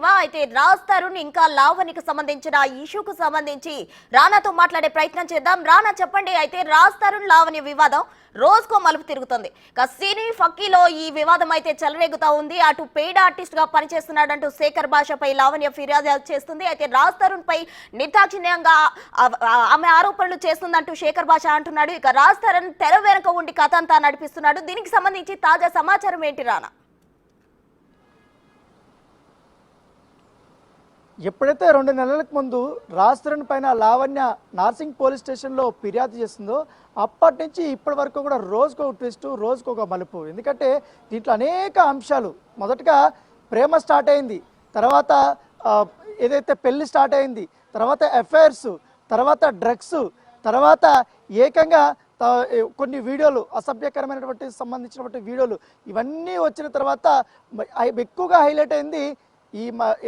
అయితే రాజ్ తరుణ్ ఇంకా లావణ్యకి సంబంధించిన ఇష్యూకు సంబంధించి రానాతో మాట్లాడే ప్రయత్నం చేద్దాం. రానా చెప్పండి, అయితే రాజ్ తరుణ్ లావణ్య వివాదం రోజుకో మలుపు తిరుగుతుంది. సినీ ఫక్కీలో ఈ వివాదం అయితే చెలరేగుతా ఉంది. అటు పెయిడ్ ఆర్టిస్ట్ గా పనిచేస్తున్నాడంటూ శేఖర్ భాషపై లావణ్య ఫిర్యాదు చేస్తుంది. అయితే రాజ్ తరుణ్ పై నిర్దాక్షిణ్యంగా ఆమె ఆరోపణలు చేస్తుందంటూ శేఖర్ భాష అంటున్నాడు. ఇక రాజ్ తరుణ్ తెర వెనుక ఉండి కథ అంతా నడిపిస్తున్నాడు. దీనికి సంబంధించి తాజా సమాచారం ఏంటి రానా? ఎప్పుడైతే 2 నెలలకు ముందు రాజ్ తరుణ్ పైన లావణ్య నార్సింగ్ పోలీస్ స్టేషన్లో ఫిర్యాదు చేస్తుందో అప్పటి నుంచి ఇప్పటి వరకు కూడా రోజుకో ట్విస్ట్, రోజుకో మలుపు. ఎందుకంటే దీంట్లో అనేక అంశాలు. మొదటగా ప్రేమ స్టార్ట్ అయింది, తర్వాత ఏదైతే పెళ్లి స్టార్ట్ అయింది, తర్వాత అఫైర్స్, తర్వాత డ్రగ్స్, తర్వాత ఏకంగా కొన్ని వీడియోలు, అసభ్యకరమైనటువంటి సంబంధించినటువంటి వీడియోలు, ఇవన్నీ వచ్చిన తర్వాత ఎక్కువగా హైలైట్ అయింది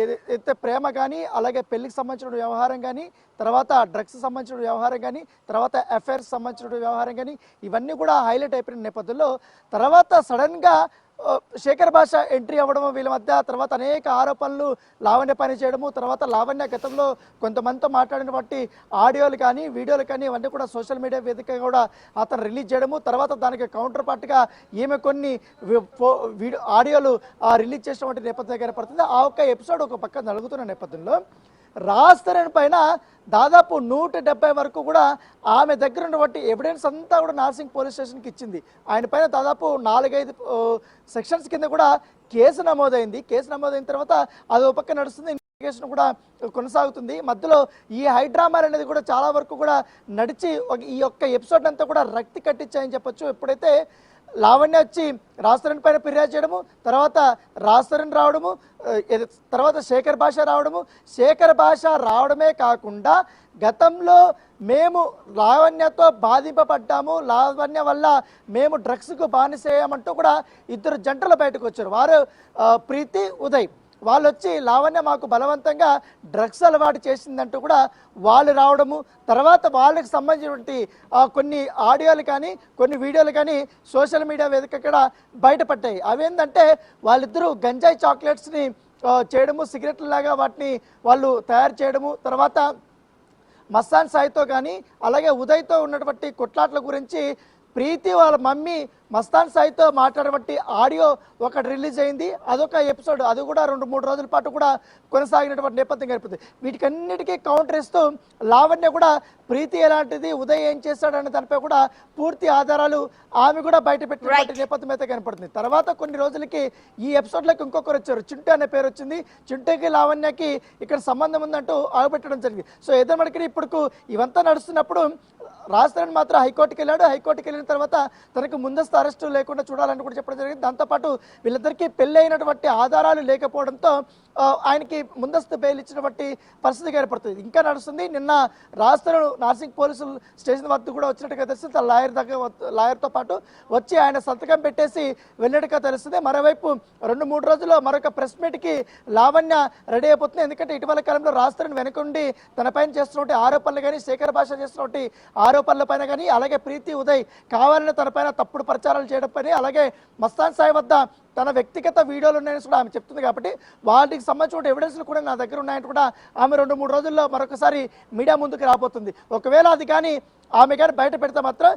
ఏదైతే ప్రేమ కానీ, అలాగే పెళ్లికి సంబంధించిన వ్యవహారం కానీ, తర్వాత డ్రగ్స్ సంబంధించిన వ్యవహారం కానీ, తర్వాత అఫైర్స్ సంబంధించిన వ్యవహారం కానీ, ఇవన్నీ కూడా హైలైట్ అయిపోయిన నేపథ్యంలో తర్వాత సడన్గా శేఖర్ భాష ఎంట్రీ అవ్వడము వీళ్ళ మధ్య, తర్వాత అనేక ఆరోపణలు లావణ్య పని చేయడము, తర్వాత లావణ్య గతంలో కొంతమందితో మాట్లాడినటువంటి ఆడియోలు కానీ, వీడియోలు కానీ ఇవన్నీ కూడా సోషల్ మీడియా వేదికగా కూడా అతను రిలీజ్ చేయడము, తర్వాత దానికి కౌంటర్ పార్ట్గా ఈమె కొన్ని ఆడియోలు రిలీజ్ చేసినటువంటి నేపథ్యం కనపడుతుంది. ఆ ఒక్క ఎపిసోడ్ ఒక పక్క నలుగుతున్న నేపథ్యంలో రాజ్ తరుణ్ పైన దాదాపు 170 వరకు కూడా ఆమె దగ్గర ఉన్నటువంటి ఎవిడెన్స్ అంతా కూడా నార్సింగ్ పోలీస్ స్టేషన్కి ఇచ్చింది. ఆయన పైన దాదాపు 4-5 సెక్షన్స్ కింద కూడా కేసు నమోదైంది. కేసు నమోదైన తర్వాత అది ఒక పక్క నడుస్తుంది, ఇన్వెస్టిగేషన్ కూడా కొనసాగుతుంది. మధ్యలో ఈ హైడ్రామా అనేది కూడా చాలా వరకు కూడా నడిచి ఈ యొక్క ఎపిసోడ్ అంతా కూడా రక్తి కట్టించాయని చెప్పొచ్చు. ఎప్పుడైతే లావణ్య వచ్చి రాజ్ తరుణ్ పైన ఫిర్యాదు చేయడము, తర్వాత రాజ్ తరుణ్ రావడము, తర్వాత శేఖర్ భాష రావడము, శేఖర్ భాష రావడమే కాకుండా గతంలో మేము లావణ్యతో బాధింపబడ్డాము, లావణ్య వల్ల మేము డ్రగ్స్కు బానిసేయమంటూ కూడా 2 జంటలు బయటకు వచ్చారు. వారు ప్రీతి, ఉదయ్. వాళ్ళు వచ్చి లావణ్య మాకు బలవంతంగా డ్రగ్స్ అలవాటు చేసిందంటూ కూడా వాళ్ళు రావడము, తర్వాత వాళ్ళకి సంబంధించినటువంటి కొన్ని ఆడియోలు కానీ, కొన్ని వీడియోలు కానీ సోషల్ మీడియా వేదిక కూడా బయటపడ్డాయి. అవేంటంటే వాళ్ళిద్దరూ గంజాయి చాక్లెట్స్ని చేయడము, సిగరెట్ల లాగా వాటిని వాళ్ళు తయారు చేయడము, తర్వాత మస్తాన్ సాయితో కానీ అలాగే ఉదయ్తో ఉన్నటువంటి కొట్లాట్ల గురించి ప్రీతి వాళ్ళ మమ్మీ మస్తాన్ సాయితో మాట్లాడబట్టి ఆడియో ఒకటి రిలీజ్ అయింది. అదొక ఎపిసోడ్, అది కూడా 2-3 రోజుల పాటు కూడా కొనసాగినటువంటి నేపథ్యం గడిపోతుంది. వీటికన్నిటికీ కౌంటర్ ఇస్తూ లావణ్య కూడా ప్రీతి ఎలాంటిది, ఉదయ్ ఏం చేస్తాడనే దానిపై కూడా పూర్తి ఆధారాలు ఆమె కూడా బయట పెట్టినటువంటి నేపథ్యం అయితే కనపడుతుంది. తర్వాత కొన్ని రోజులకి ఈ ఎపిసోడ్లోకి ఇంకొకరు వచ్చారు, చింటూ అనే పేరు వచ్చింది. చింటూకి లావణ్యకి ఇక్కడ సంబంధం ఉందంటూ ఆగబెట్టడం జరిగింది. సో ఏదో మనకి ఇప్పుడు ఇవంతా నడుస్తున్నప్పుడు రాజ్ తరుణ్ మాత్రం హైకోర్టుకి వెళ్ళాడు. హైకోర్టుకి వెళ్ళిన తర్వాత తనకు ముందస్తు అరెస్టు లేకుండా చూడాలని కూడా చెప్పడం జరిగింది. దాంతోపాటు వీళ్ళిద్దరికీ పెళ్లి అయినటువంటి ఆధారాలు లేకపోవడంతో ఆయనకి ముందస్తు బెయిల్ ఇచ్చినటువంటి పరిస్థితి ఏర్పడుతుంది. ఇంకా నడుస్తుంది. నిన్న రాజ్ తరుణ్ నార్సింగ్ పోలీసు స్టేషన్ వద్ద కూడా వచ్చినట్టుగా తెలుస్తుంది. తన లాయర్తో పాటు వచ్చి ఆయన సంతకం పెట్టేసి వెళ్ళినట్టుగా తెలుస్తుంది. మరోవైపు 2-3 రోజుల్లో మరొక ప్రెస్ మీట్కి లావణ్య రెడీ అయిపోతుంది. ఎందుకంటే ఇటీవల కాలంలో రాజ్ తరుణ్ వెనుకుండి తన పైన చేస్తున్నటువంటి ఆరోపణలు కానీ, శేఖర్ భాష చేస్తున్నటువంటి ఆరోపణల పైన కానీ, అలాగే ప్రీతి, ఉదయ్ కావాలని తన పైన తప్పుడు ప్రచారాలు చేయడం పని, అలాగే మస్తాన్ సాయి వద్ద తన వ్యక్తిగత వీడియోలు ఉన్నాయని కూడా ఆమె చెప్తుంది. కాబట్టి వాటికి సంబంధించిన ఎవిడెన్స్లు కూడా నా దగ్గర ఉన్నాయంటే కూడా ఆమె 2-3 రోజుల్లో మరొకసారి మీడియా ముందుకు రాబోతుంది. ఒకవేళ అది కానీ ఆమె కానీ బయట పెడితే మాత్రం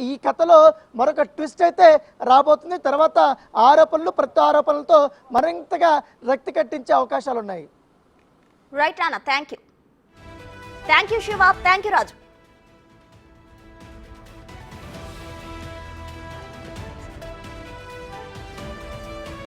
ఈ కథలో మరొక ట్విస్ట్ అయితే రాబోతుంది. తర్వాత ఆరోపణలు, ప్రతి ఆరోపణలతో మరింతగా రక్తి కట్టించే అవకాశాలు ఉన్నాయి. రైట్ అన్న, thank you Shiva, thank you Raju.